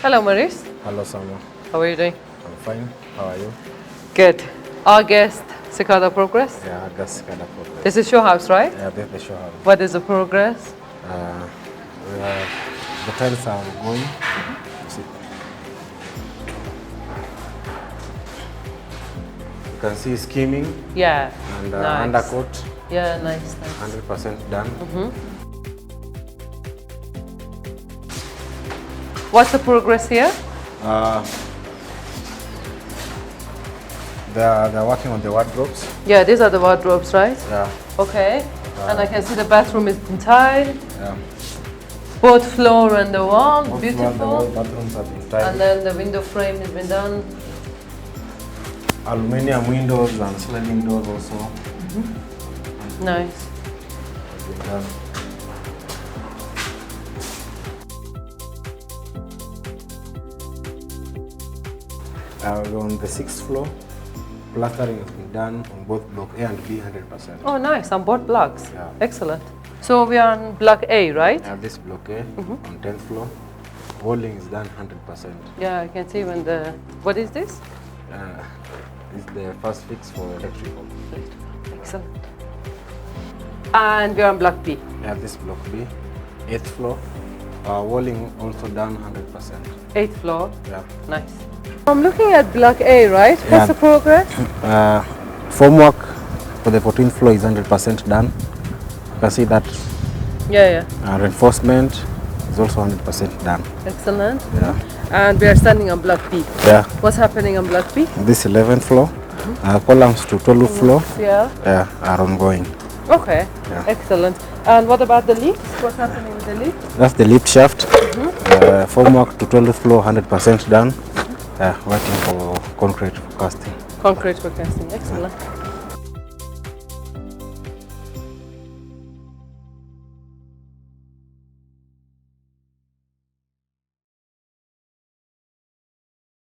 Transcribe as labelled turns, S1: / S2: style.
S1: Hello, Maurice.
S2: Hello, Samuel.
S1: How are you doing?
S2: I'm fine. How are you?
S1: Good. August, Cicada progress?
S2: Yeah, that's kind of progress.
S1: This is your house, right?
S2: Yeah, this is the show house.
S1: What is the progress?
S2: We have, the tiles are going. See. You can see skimming
S1: Yeah.
S2: and
S1: Nice.
S2: undercoat,
S1: Yeah, nice.
S2: 100% done.
S1: What's the progress here?
S2: They're working on the wardrobes.
S1: Yeah, these are the wardrobes, right?
S2: Yeah.
S1: Okay. And I can see the bathroom is in tile.
S2: Yeah.
S1: Both floor and the wall,
S2: Both
S1: beautiful.
S2: the bathrooms have been tiled.
S1: And then the window frame has been done.
S2: Aluminium windows and sliding doors also
S1: Nice.
S2: have been done. We're on the 6th floor. Plastering has been done on both block A and B 100%.
S1: Oh, nice. On both blocks.
S2: Yeah.
S1: Excellent. So we are on block A, right?
S2: This block A on 10th floor. Walling is done 100%.
S1: Yeah, I can see when the... What is this?
S2: It's the first fix for electrical.
S1: Excellent. And we are on block B.
S2: This block B, 8th floor. Walling also done 100%.
S1: 8th floor.
S2: Yeah.
S1: Nice. I'm looking at block A, right? What's
S2: Yeah.
S1: the progress?
S2: Formwork for the 14th floor is 100% done. You can see that
S1: Yeah.
S2: reinforcement is also 100% done.
S1: Excellent.
S2: Yeah.
S1: And we are standing on block B.
S2: Yeah.
S1: What's happening on block B?
S2: This 11th floor, columns to 12th floor
S1: Yeah.
S2: are ongoing.
S1: Okay.
S2: Yeah.
S1: Excellent. And what about the lifts? What's happening with the lift?
S2: That's the lift shaft. Formwork to 12th floor, 100% done. Waiting for concrete casting.
S1: Concrete for casting. Excellent.